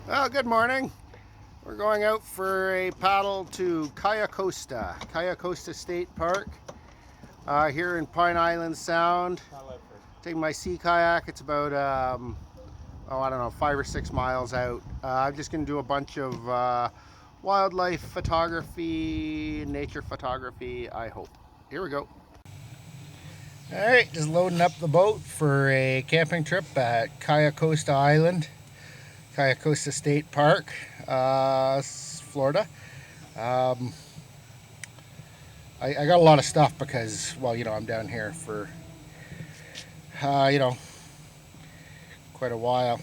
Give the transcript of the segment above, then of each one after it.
Well, good morning. We're going out for a paddle to Cayo Costa State Park here in Pine Island Sound. Taking my sea kayak. It's about, I don't know, 5 or 6 miles out. I'm just going to do a bunch of wildlife photography, nature photography, I hope. Here we go. All right, just loading up the boat for a camping trip at Cayo Costa Island. Cayo Costa State Park, Florida. I got a lot of stuff because, well, I'm down here for, quite a while.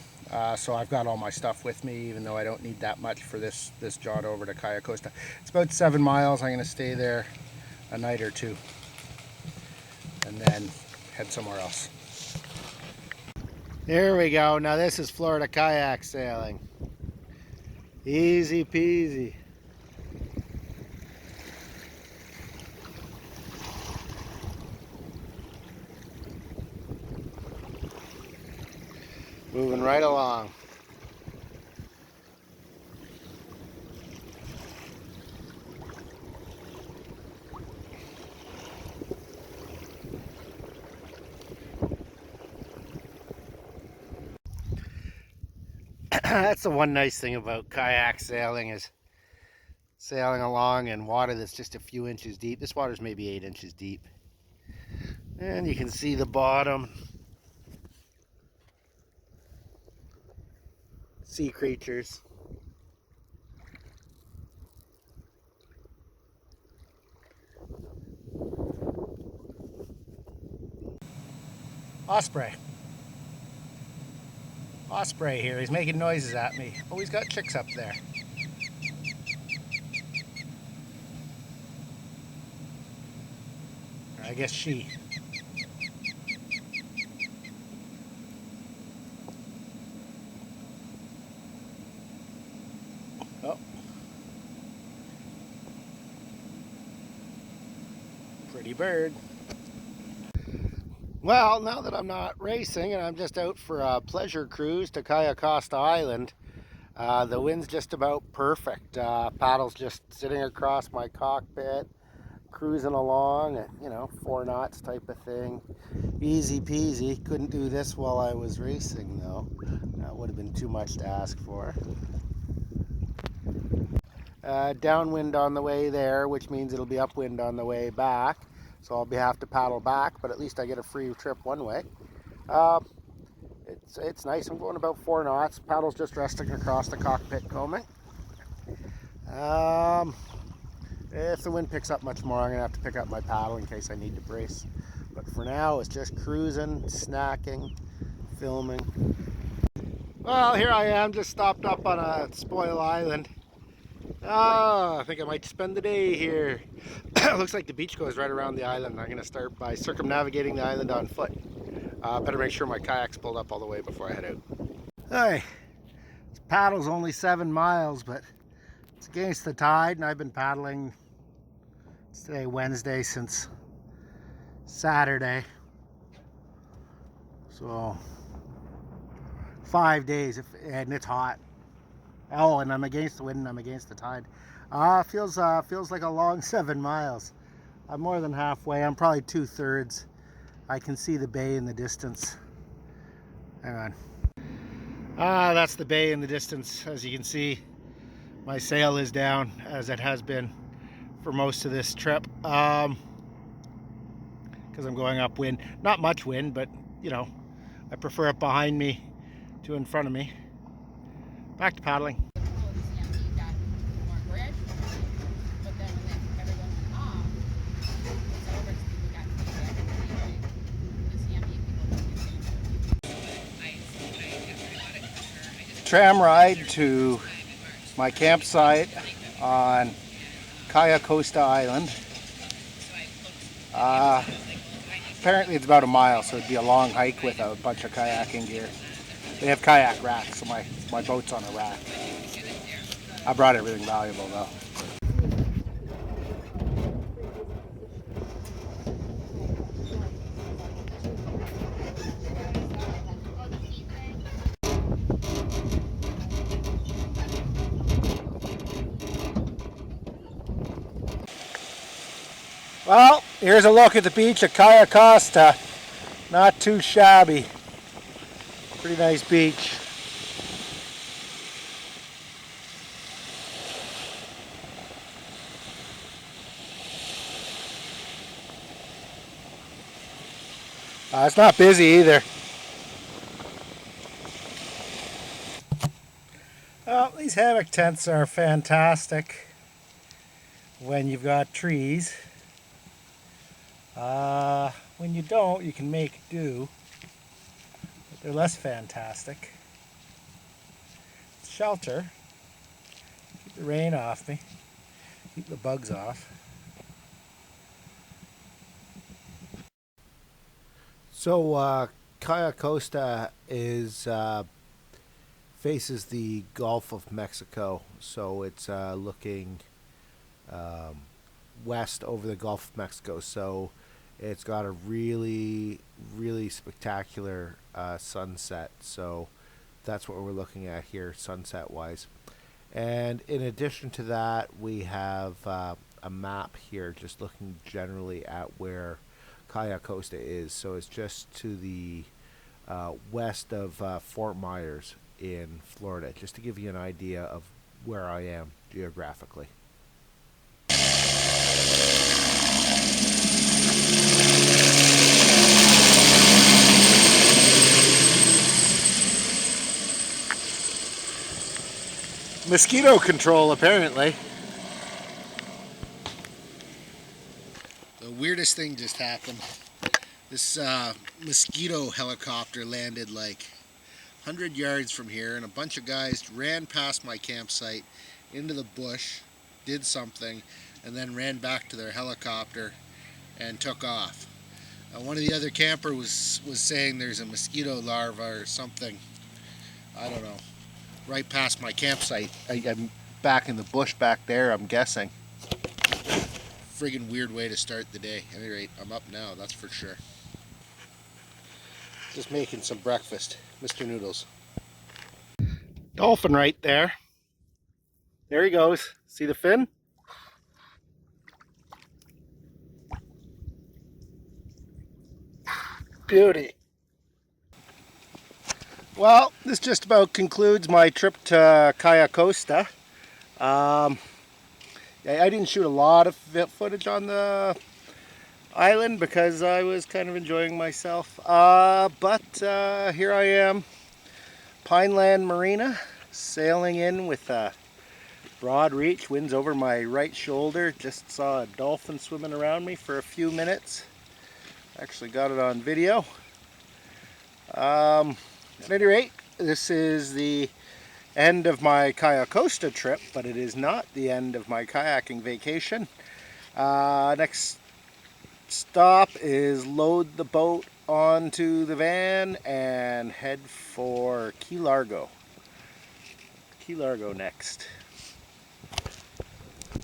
So I've got all my stuff with me, even though I don't need that much for this jaunt over to Cayo Costa. It's about 7 miles. I'm going to stay there a night or two and then head somewhere else. There we go. Now this is Florida kayak sailing. Easy peasy. Moving right along. That's the one nice thing about kayak sailing, is sailing along in water that's just a few inches deep. This water's maybe 8 inches deep. And you can see the bottom. Sea creatures. Osprey. Osprey here. He's making noises at me. Oh, he's got chicks up there. I guess she. Oh. Pretty bird. Well, now that I'm not racing and I'm just out for a pleasure cruise to Cayo Costa Island, the wind's just about perfect. Paddle's just sitting across my cockpit, cruising along at 4 knots type of thing. Easy peasy. Couldn't do this while I was racing though. That would have been too much to ask for. Downwind on the way there, which means it'll be upwind on the way back. So I'll have to paddle back, but at least I get a free trip one way. It's nice. I'm going about 4 knots. Paddle's just resting across the cockpit combing. If the wind picks up much more, I'm going to have to pick up my paddle in case I need to brace. But for now, it's just cruising, snacking, filming. Well, here I am, just stopped up on a spoil island. I think I might spend the day here. Looks like the beach goes right around the island. I'm going to start by circumnavigating the island on foot. Better make sure my kayak's pulled up all the way before I head out. Hey, this paddle's only 7 miles, but it's against the tide, and I've been paddling. It's today Wednesday since Saturday. So 5 days, and it's hot. Oh, and I'm against the wind and I'm against the tide. Feels like a long 7 miles. I'm more than halfway. I'm probably 2/3. I can see the bay in the distance. Hang on. That's the bay in the distance. As you can see, my sail is down, as it has been for most of this trip. Because I'm going upwind. Not much wind, but I prefer it behind me to in front of me. Back to paddling. Tram ride to my campsite on Cayo Costa Island. Apparently it's about a mile, so it'd be a long hike with a bunch of kayaking gear. They have kayak racks, so my boat's on a rack. I brought everything valuable though. Well, here's a look at the beach at Cayo Costa. Not too shabby. Pretty nice beach. It's not busy either. Well, these hammock tents are fantastic when you've got trees. When you don't, you can make do, but they're less fantastic. It's shelter. Keep the rain off me. Keep the bugs off. So, Cayo Costa is faces the Gulf of Mexico, so it's looking west over the Gulf of Mexico. So it's got a really, really spectacular sunset. So that's what we're looking at here, sunset-wise. And in addition to that, we have a map here, just looking generally at where Cayo Costa is. So it's just to the west of Fort Myers in Florida, just to give you an idea of where I am geographically. Mosquito control, apparently. The weirdest thing just happened. This mosquito helicopter landed like 100 yards from here, and a bunch of guys ran past my campsite into the bush, did something, and then ran back to their helicopter and took off. One of the other camper was saying there's a mosquito larva or something, I don't know, right past my campsite. I'm back in the bush back there, I'm guessing. Friggin' weird way to start the day. At any rate, I'm up now, that's for sure. Just making some breakfast. Mr. Noodles. Dolphin right there. There he goes. See the fin? Beauty. Well, this just about concludes my trip to Cayo Costa. I didn't shoot a lot of footage on the island because I was kind of enjoying myself. But here I am, Pineland Marina, sailing in with a broad reach, winds over my right shoulder. Just saw a dolphin swimming around me for a few minutes. Actually got it on video. At any rate, this is the end of my Cayo Costa trip, but it is not the end of my kayaking vacation. Next stop is load the boat onto the van and head for Key Largo. Key Largo next.